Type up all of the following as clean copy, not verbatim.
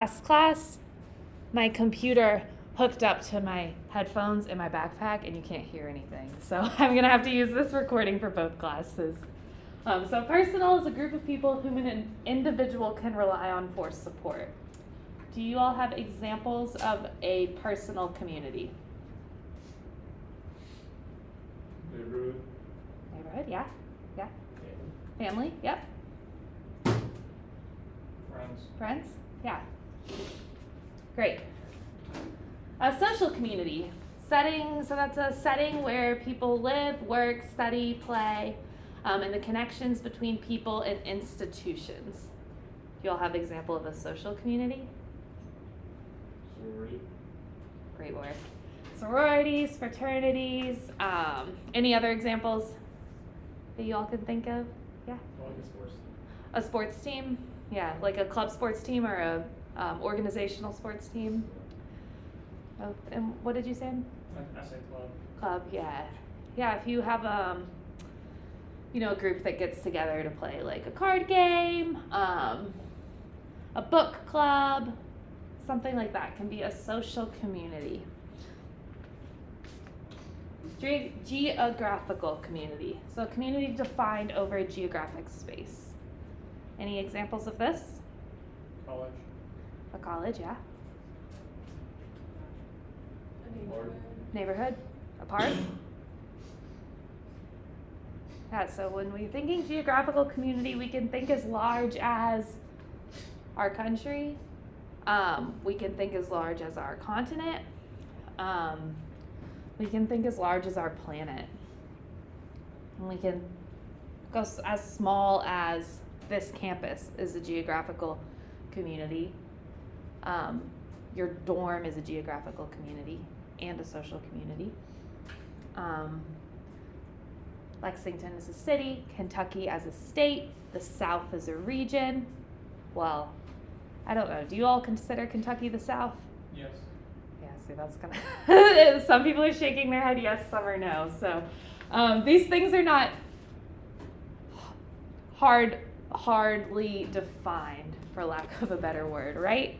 class, my computer hooked up to my headphones in my backpack and you can't hear anything. So I'm gonna have to use this recording for both classes. So personal is a group of people whom an individual can rely on for support. Do you all have examples of a personal community? Neighborhood. Neighborhood, yeah. Family. Family, yep. Friends. Friends, yeah. Great. A social community setting, so that's a setting where people live, work, study, play, and the connections between people and institutions. Do you all have an example of a social community? Sorority. Great work. Sororities, fraternities, any other examples that you all can think of? Yeah? I like a sports team. A sports team? Yeah, like a club sports team or a organizational sports team? Oh, and what did you say? I say club. Club, yeah. Yeah, if you have a group that gets together to play like a card game, a book club, something like that can be a social community. Geographical community. So a community defined over a geographic space. Any examples of this? College. A college, yeah. Park. Neighborhood? A park? Yeah, so when we're thinking geographical community, we can think as large as our country. We can think as large as our continent. We can think as large as our planet. And we can go as small as this campus is a geographical community. Your dorm is a geographical community and a social community. Lexington is a city, Kentucky as a state, the South is a region. Well, I don't know. Do you all consider Kentucky the South? Yes. Yeah, see, that's gonna. Some people are shaking their head yes, some are no. So these things are not hardly defined, for lack of a better word, right?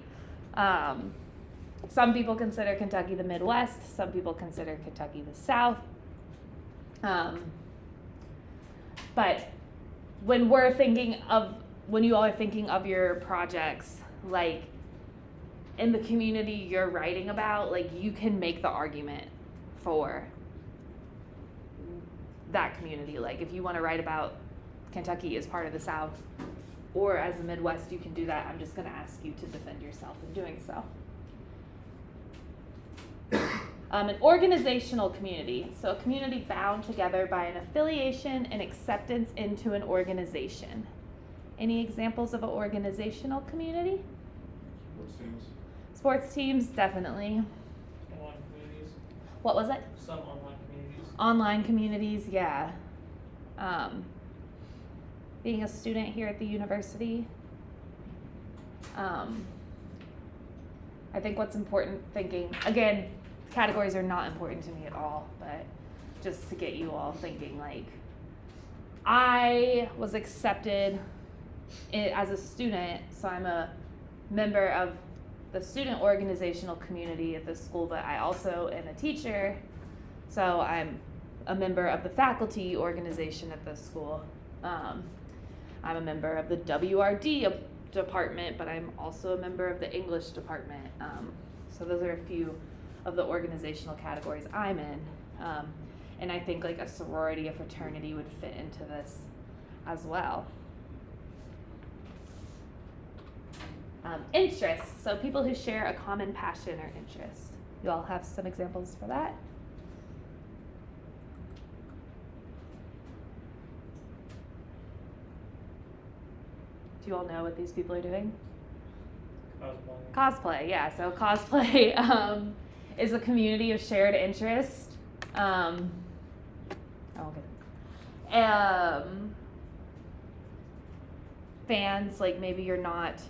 Some people consider Kentucky the Midwest. Some people consider Kentucky the South. But when you all are thinking of your projects, like in the community you're writing about, like you can make the argument for that community. Like if you want to write about Kentucky as part of the South or as the Midwest, you can do that. I'm just going to ask you to defend yourself in doing so. An organizational community, so a community bound together by an affiliation and acceptance into an organization. Any examples of an organizational community? Sports teams. Sports teams, definitely. Online communities. What was it? Some online communities. Online communities, yeah. Being a student here at the university, I think what's important thinking, again, categories are not important to me at all, but just to get you all thinking, like, I was accepted as a student, so I'm a member of the student organizational community at this school, but I also am a teacher, so I'm a member of the faculty organization at this school. I'm a member of the WRD department, but I'm also a member of the English department. So those are a few of the organizational categories I'm in. And I think like a sorority, a fraternity would fit into this as well. Interests, so people who share a common passion or interest. You all have some examples for that? Do you all know what these people are doing? Cosplay, yeah. So cosplay is a community of shared interest. Fans, like maybe you're not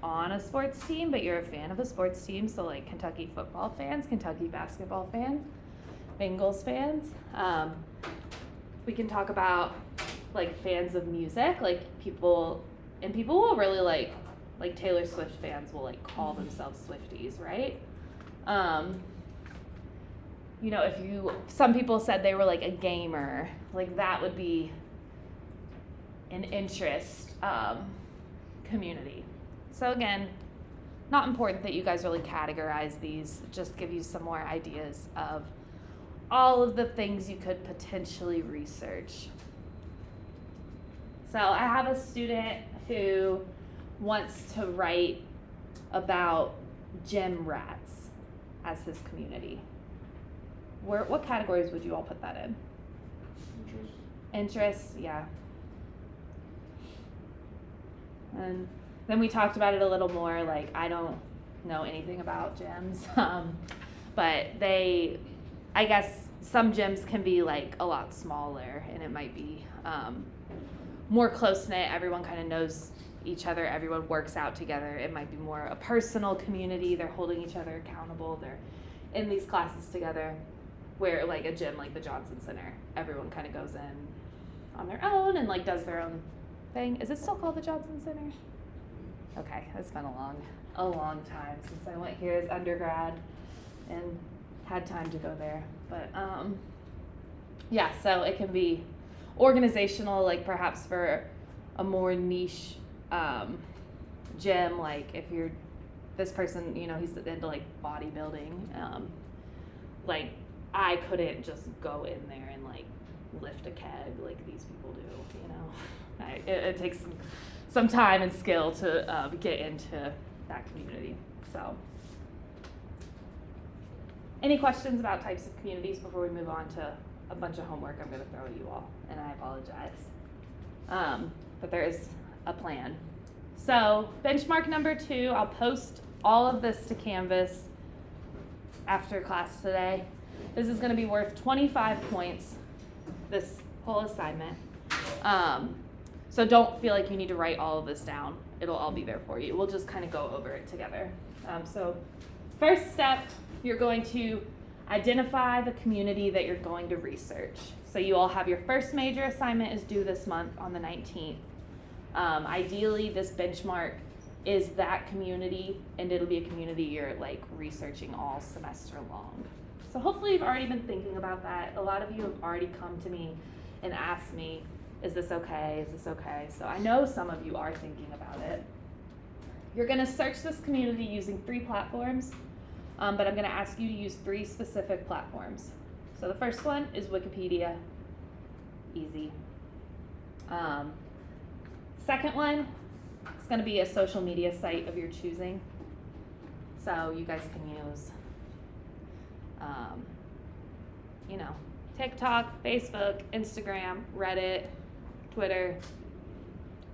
on a sports team, but you're a fan of a sports team. So like Kentucky football fans, Kentucky basketball fans, Bengals fans. We can talk about like fans of music, like people will really like like Taylor Swift fans will like call themselves Swifties, right? You know, some people said they were like a gamer, like that would be an interest community. So again, not important that you guys really categorize these, just give you some more ideas of all of the things you could potentially research. So I have a student who wants to write about gym rats as his community. What categories would you all put that in? Interests, yeah. And then we talked about it a little more, like I don't know anything about gyms, but I guess some gyms can be like a lot smaller and it might be more close-knit, everyone kind of knows each other, everyone works out together. It might be more a personal community, they're holding each other accountable, they're in these classes together, where like a gym like the Johnson Center, everyone kind of goes in on their own and like does their own thing. Is it still called the Johnson Center? Okay, it's been a long time since I went here as undergrad and had time to go there. But yeah, so it can be organizational, like perhaps for a more niche gym, like if you're this person, you know, he's into like bodybuilding, like I couldn't just go in there and like lift a keg like these people do, you know. It takes some time and skill to get into that community. So any questions about types of communities before we move on to a bunch of homework I'm going to throw at you all, and I apologize. But there is a plan. So benchmark number 2, I'll post all of this to Canvas after class today. This is going to be worth 25 points, this whole assignment. So don't feel like you need to write all of this down. It'll all be there for you. We'll just kind of go over it together. So first step, you're going to identify the community that you're going to research. So you all have your first major assignment is due this month on the 19th. Ideally, this benchmark is that community, and it'll be a community you're like researching all semester long. So hopefully you've already been thinking about that. A lot of you have already come to me and asked me, is this okay? Is this okay? So I know some of you are thinking about it. You're going to search this community using 3 platforms, but I'm going to ask you to use 3 specific platforms. So the first one is Wikipedia. Easy. Second one is going to be a social media site of your choosing. So you guys can use, you know, TikTok, Facebook, Instagram, Reddit, Twitter.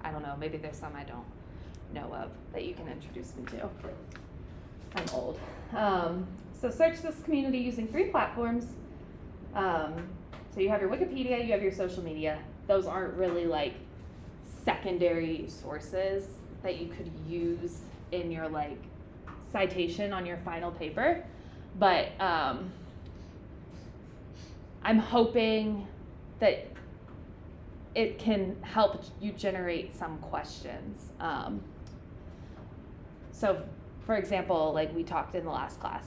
I don't know, maybe there's some I don't know of that you can introduce me to. I'm old. So search this community using 3 platforms. So you have your Wikipedia, you have your social media. Those aren't really like secondary sources that you could use in your like citation on your final paper. But I'm hoping that it can help you generate some questions. So for example, like we talked in the last class,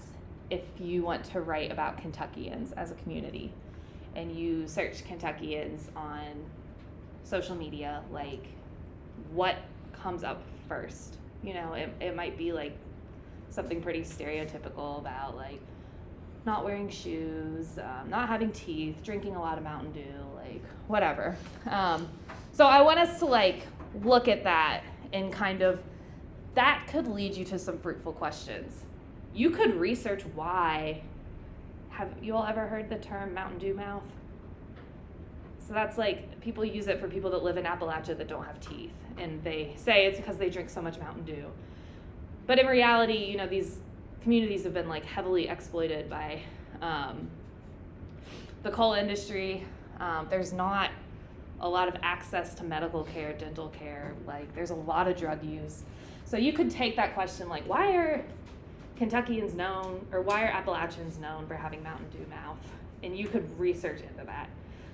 if you want to write about Kentuckians as a community and you search Kentuckians on social media, like what comes up first? You know, it might be like something pretty stereotypical about like not wearing shoes, not having teeth, drinking a lot of Mountain Dew, like whatever. So I want us to like look at that and kind of, that could lead you to some fruitful questions. You could research why. Have you all ever heard the term Mountain Dew mouth? So that's like, people use it for people that live in Appalachia that don't have teeth. And they say it's because they drink so much Mountain Dew. But in reality, you know, these communities have been like heavily exploited by the coal industry. There's not a lot of access to medical care, dental care. Like there's a lot of drug use. So you could take that question like, why are Kentuckians known, or why are Appalachians known for having Mountain Dew mouth? And you could research into that.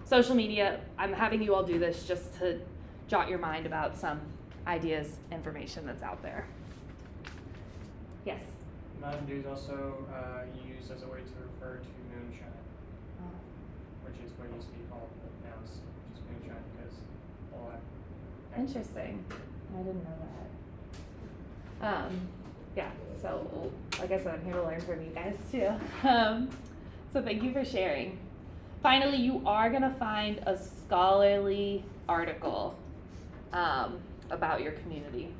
Social media, I'm having you all do this just to jot your mind about some ideas, information that's out there. Yes? Mountain Dew is also used as a way to refer to moonshine, which is what used to be called, but now it's just moonshine because all that. Interesting. I didn't know that. Yeah, so like I said, I'm here to learn from you guys too. So thank you for sharing. Finally, you are gonna find a scholarly article about your community.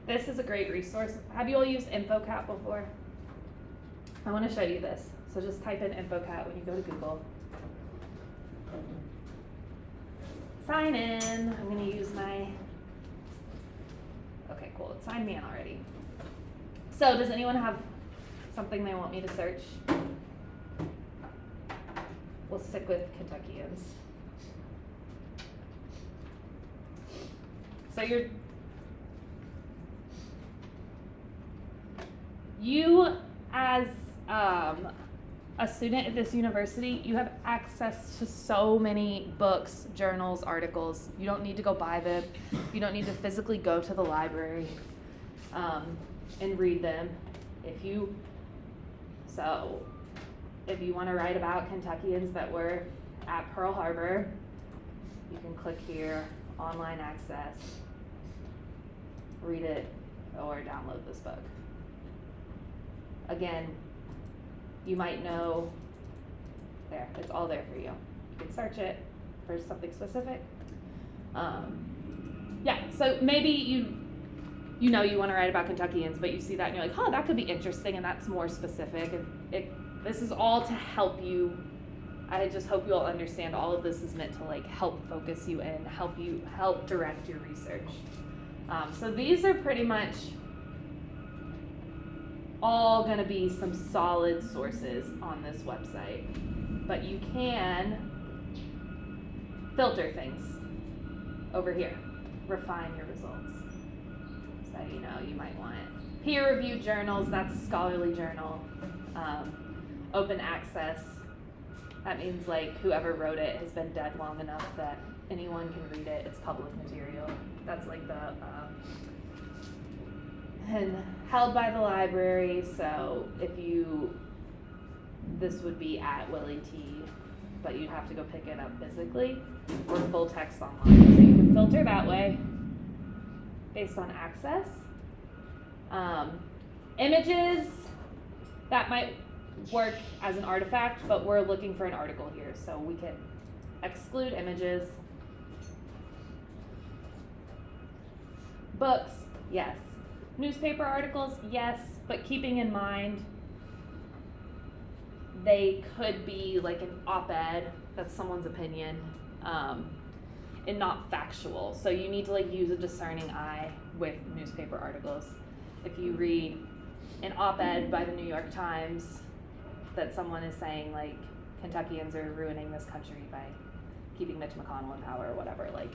This is a great resource. Have you all used InfoCat before? I want to show you this. So just type in InfoCat when you go to Google. Sign in. I'm going to use my. Okay, cool. It signed me in already. So does anyone have something they want me to search? We'll stick with Kentuckians. So you as a student at this university, you have access to so many books, journals, articles. You don't need to go buy them. You don't need to physically go to the library and read them. If you want to write about Kentuckians that were at Pearl Harbor, you can click here, online access, read it, or download this book. Again, you might know, there, it's all there for you. You can search it for something specific. Yeah, so maybe you know you want to write about Kentuckians, but you see that and you're like, oh, that could be interesting, and that's more specific. And this is all to help you. I just hope you all understand all of this is meant to like help focus you in, help direct your research. So these are pretty much all going to be some solid sources on this website, but you can filter things over here, refine your results. So you might want peer-reviewed journals, that's a scholarly journal. Open access, that means like whoever wrote it has been dead long enough that anyone can read it, it's public material. That's like and held by the library, so this would be at Willie T, but you'd have to go pick it up physically, or full text online. So you can filter that way based on access. Images, that might work as an artifact, but we're looking for an article here, so we can exclude images. Books, yes. Newspaper articles, yes, but keeping in mind they could be like an op-ed, that's someone's opinion, and not factual. So you need to like use a discerning eye with newspaper articles. If you read an op-ed by the New York Times that someone is saying like Kentuckians are ruining this country by keeping Mitch McConnell in power or whatever, like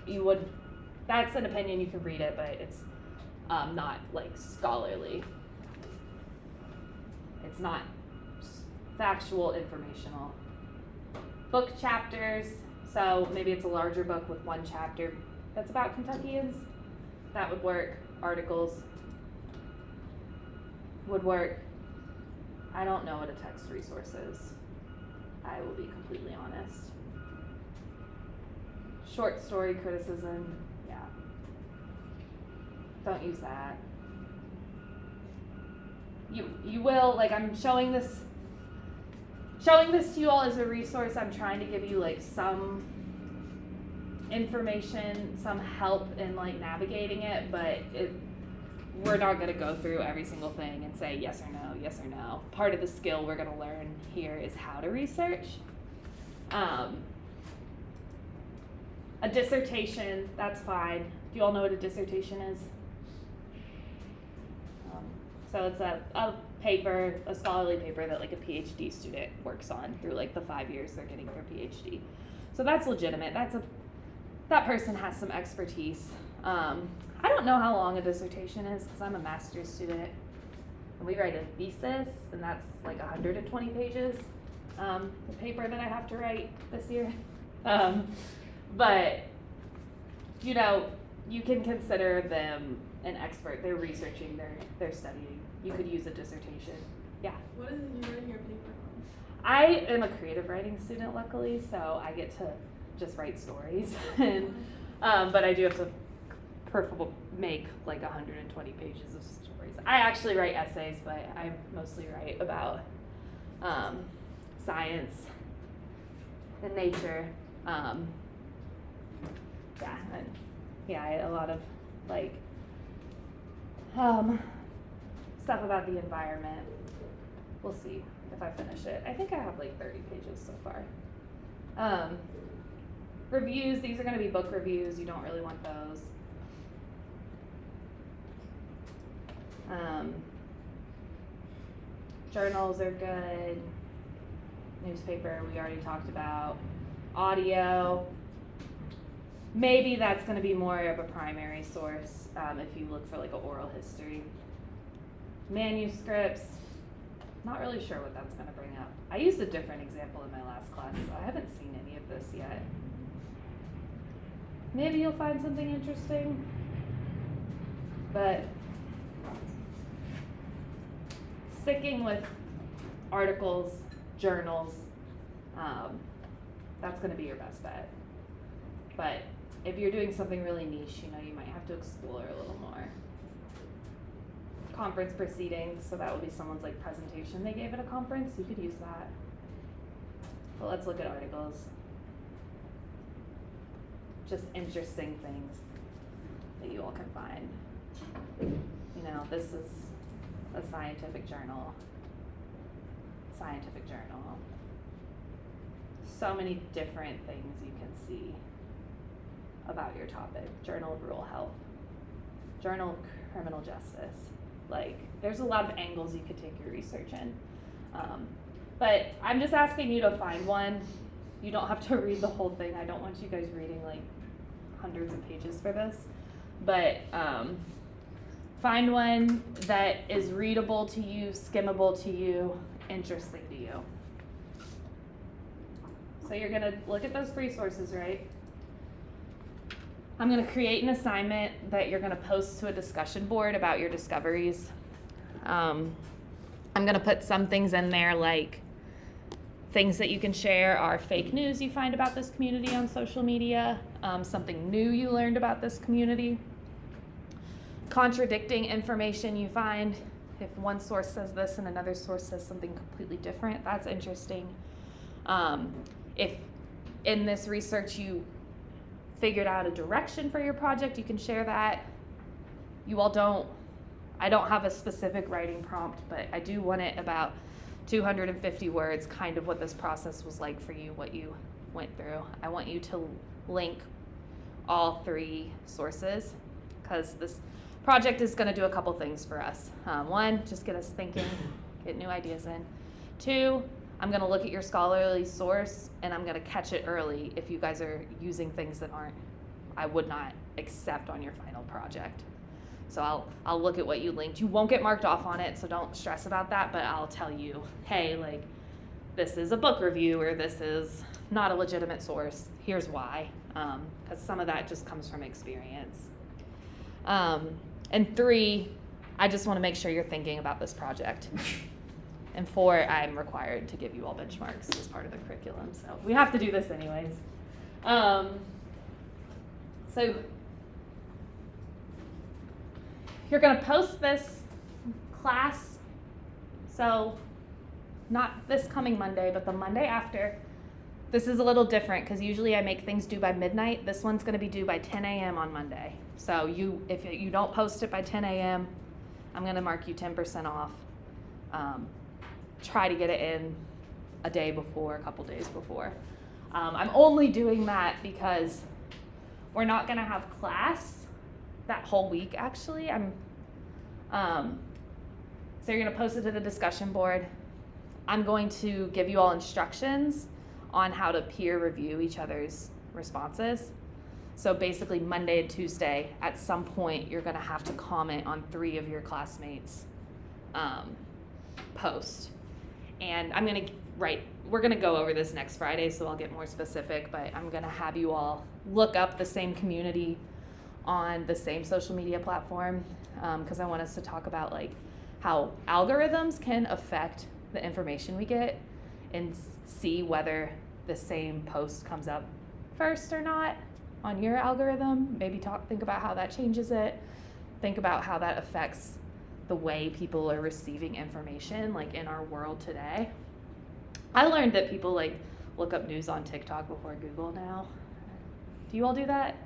that's an opinion, you can read it, but it's not like scholarly. It's not factual, informational. Book chapters, so maybe it's a larger book with one chapter that's about Kentuckians. That would work. Articles would work. I don't know what a text resource is. I will be completely honest. Short story criticism, yeah. Don't use that. You will, like, I'm showing this to you all as a resource. I'm trying to give you like some information, some help in like navigating it, but we're not going to go through every single thing and say yes or no, yes or no. Part of the skill we're going to learn here is how to research. A dissertation, that's fine. Do you all know what a dissertation is? So it's a paper, a scholarly paper that like a PhD student works on through like the 5 years they're getting their PhD. So that's legitimate. That person has some expertise. I don't know how long a dissertation is because I'm a master's student and we write a thesis, and that's like 120 pages, the paper that I have to write this year. But you know, you can consider them an expert. They're researching, they're studying. You could use a dissertation. Yeah. What is it you're writing your paper on? I am a creative writing student, luckily, so I get to just write stories. And but I do have to make like 120 pages of stories. I actually write essays, but I mostly write about science and nature. A lot of like stuff about the environment. We'll see if I finish it. I think I have like 30 pages so far. Reviews, these are going to be book reviews. You don't really want those. Journals are good. Newspaper, we already talked about. Audio, maybe that's going to be more of a primary source if you look for like an oral history. Manuscripts, not really sure what that's going to bring up. I used a different example in my last class, so I haven't seen any of this yet. Maybe you'll find something interesting, but sticking with articles, journals, that's going to be your best bet. But if you're doing something really niche, you might have to explore a little more. Conference proceedings, so that would be someone's like presentation they gave at a conference. You could use that. But let's look at articles. Just interesting things that you all can find. This is a scientific journal. So many different things you can see about your topic. Journal of Rural Health, Journal of Criminal Justice. Like, there's a lot of angles you could take your research in. But I'm just asking you to find one. You don't have to read the whole thing. I don't want you guys reading like hundreds of pages for this. But find one that is readable to you, skimmable to you, interesting to you. So you're gonna look at those three sources, right? I'm gonna create an assignment that you're gonna post to a discussion board about your discoveries. I'm gonna put some things in there like things that you can share are fake news you find about this community on social media, something new you learned about this community, contradicting information you find. If one source says this and another source says something completely different, that's interesting. If in this research you figured out a direction for your project, you can share that. I don't have a specific writing prompt, but I do want it about 250 words, kind of what this process was like for you, what you went through. I want you to link all three sources because this project is going to do a couple things for us. One, just get us thinking, get new ideas in. Two, I'm going to look at your scholarly source and I'm going to catch it early if you guys are using things that I would not accept on your final project. So I'll look at what you linked. You won't get marked off on it, so don't stress about that, but I'll tell you, hey, like, this is a book review or this is not a legitimate source. Here's why, because some of that just comes from experience. And three, I just want to make sure you're thinking about this project. And four, I'm required to give you all benchmarks as part of the curriculum, so we have to do this anyways. So you're going to post this class, so not this coming Monday, but the Monday after. This is a little different because usually I make things due by midnight. This one's going to be due by 10 a.m. on Monday. So if you don't post it by 10 a.m., I'm going to mark you 10% off. Try to get it in a day before, a couple days before. I'm only doing that because we're not going to have class that whole week, actually. So you're going to post it to the discussion board. I'm going to give you all instructions on how to peer review each other's responses. So basically Monday and Tuesday, at some point, you're going to have to comment on 3 of your classmates' post. And we're going to go over this next Friday, so I'll get more specific, but I'm going to have you all look up the same community on the same social media platform, because I want us to talk about like how algorithms can affect the information we get and see whether the same post comes up first or not on your algorithm. Maybe think about how that changes it. Think about how that affects the way people are receiving information like in our world today. I learned that people like look up news on TikTok before Google now. Do you all do that?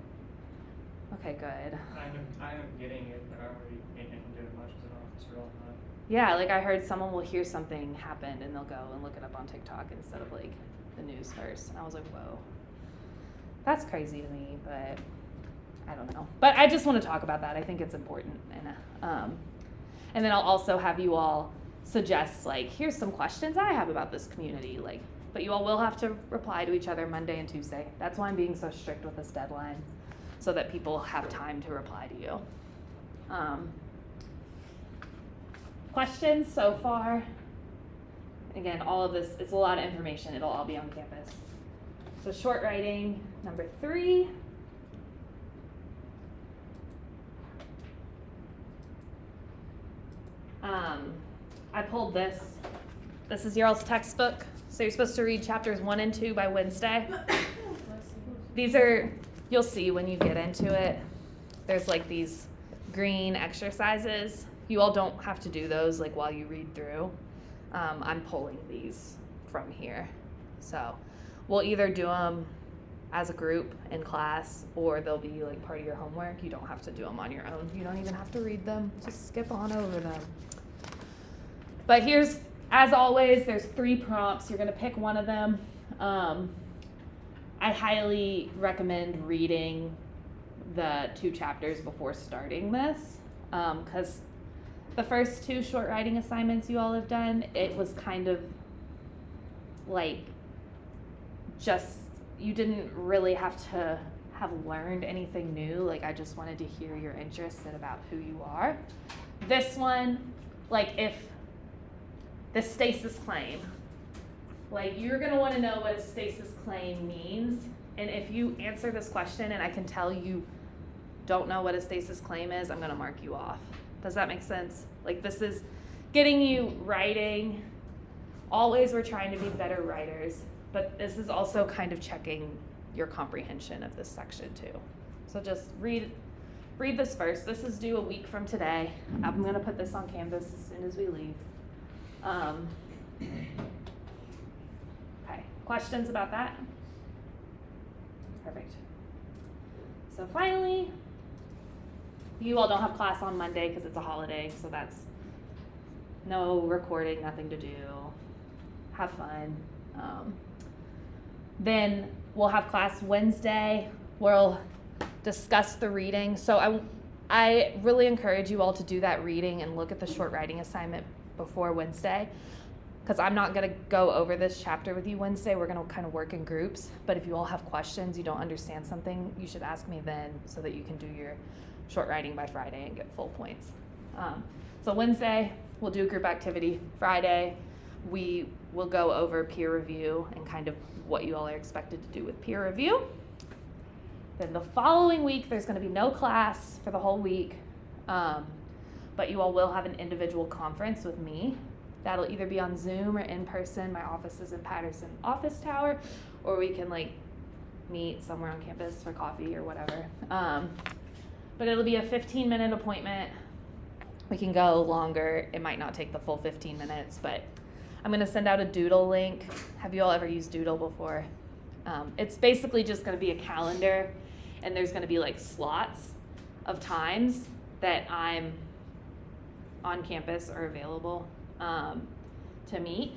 Okay, good. I'm getting it, but I don't really pay attention to it much as an officer all the time. Yeah, like I heard someone will hear something happened and they'll go and look it up on TikTok instead of like the news first. And I was like, whoa, that's crazy to me, but I don't know. But I just want to talk about that. I think it's important. And then I'll also have you all suggest like, here's some questions I have about this community. Like, but you all will have to reply to each other Monday and Tuesday. That's why I'm being so strict with this deadline, so that people have time to reply to you. Questions so far? Again, all of this, it's a lot of information. It'll all be on campus. So short writing, number 3. I pulled this. This is your all's textbook. So you're supposed to read chapters 1 and 2 by Wednesday. These are, you'll see when you get into it, there's like these green exercises. You all don't have to do those like while you read through. I'm pulling these from here. So we'll either do them as a group in class, or they'll be like part of your homework. You don't have to do them on your own. You don't even have to read them. Just skip on over them. But here's, as always, there's 3 prompts. You're gonna pick one of them. I highly recommend reading the 2 chapters before starting this, because the first 2 short writing assignments you all have done, it was kind of like just, you didn't really have to have learned anything new. Like I just wanted to hear your interests and about who you are. This one, like if the stasis claim, like you're gonna wanna know what a stasis claim means. And if you answer this question and I can tell you don't know what a stasis claim is, I'm gonna mark you off. Does that make sense? Like this is getting you writing. Always we're trying to be better writers, but this is also kind of checking your comprehension of this section too. So just read this first. This is due a week from today. I'm gonna put this on Canvas as soon as we leave. Okay, questions about that? Perfect. So finally, you all don't have class on Monday because it's a holiday, so that's no recording, nothing to do. Have fun. Then we'll have class Wednesday. We'll discuss the reading. So I really encourage you all to do that reading and look at the short writing assignment before Wednesday, because I'm not going to go over this chapter with you Wednesday. We're going to kind of work in groups. But if you all have questions, you don't understand something, you should ask me then so that you can do your short writing by Friday and get full points. So Wednesday, we'll do a group activity. Friday, we will go over peer review and kind of what you all are expected to do with peer review. Then the following week, there's going to be no class for the whole week, but you all will have an individual conference with me. That'll either be on Zoom or in person. My office is in Patterson Office Tower, or we can like meet somewhere on campus for coffee or whatever. But it'll be a 15-minute appointment. We can go longer. It might not take the full 15 minutes, but I'm going to send out a Doodle link. Have you all ever used Doodle before? It's basically just going to be a calendar, and there's going to be like slots of times that I'm on campus or available to meet.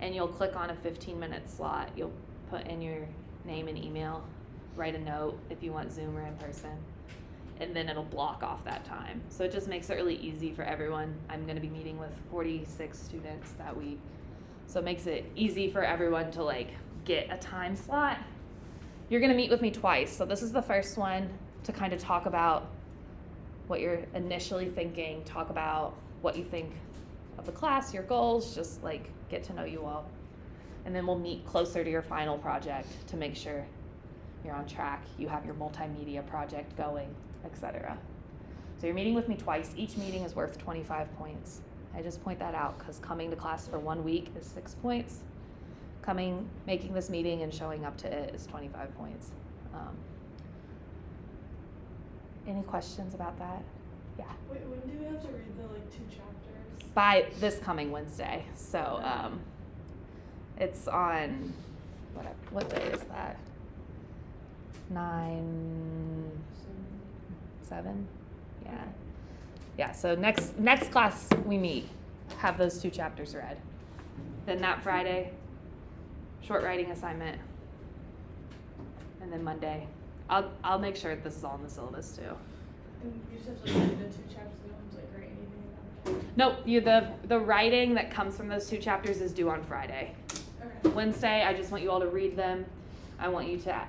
And you'll click on a 15-minute slot. You'll put in your name and email, write a note if you want Zoom or in person, and then it'll block off that time. So it just makes it really easy for everyone. I'm going to be meeting with 46 students that week. So it makes it easy for everyone to like get a time slot. You're going to meet with me twice. So this is the first one to kind of talk about what you're initially thinking, talk about what you think of the class, your goals, just like get to know you all. And then we'll meet closer to your final project to make sure you're on track, you have your multimedia project going, etc. So you're meeting with me twice. Each meeting is worth 25 points. I just point that out because coming to class for 1 week is 6 points. Making this meeting and showing up to it is 25 points. Any questions about that? Yeah. Wait, when do we have to read the like 2 chapters? By this coming Wednesday. So it's on what day is that? 7? Yeah, so next class we meet, have those 2 chapters read. Then that Friday, short writing assignment. And then Monday. I'll make sure this is all in the syllabus too. And you just have to like, read the 2 chapters, you don't have to like write anything about it. Nope, the writing that comes from those 2 chapters is due on Friday. Okay. Wednesday, I just want you all to read them. I want you to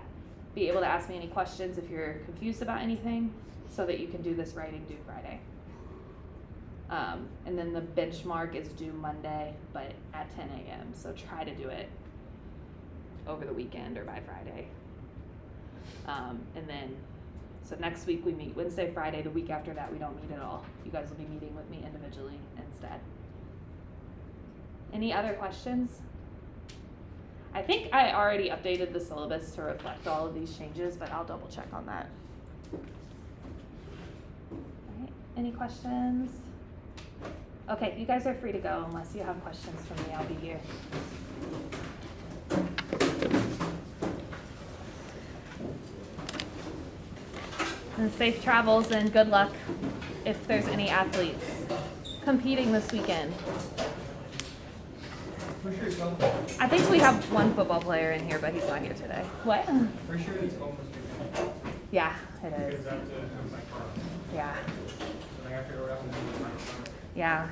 be able to ask me any questions if you're confused about anything so that you can do this writing due Friday. And then the benchmark is due Monday, but at 10 a.m. So try to do it over the weekend or by Friday. And then, so next week we meet Wednesday, Friday. The week after that we don't meet at all. You guys will be meeting with me individually instead. Any other questions? I think I already updated the syllabus to reflect all of these changes, but I'll double check on that. All right, any questions? Okay, you guys are free to go unless you have questions for me. I'll be here. And safe travels and good luck if there's any athletes competing this weekend. For sure it's home. I think we have one football player in here, but he's not here today. What? For sure it's home this weekend. Yeah, it Because is. I have to have my car. Yeah, So I have to go down and do my car. yeah.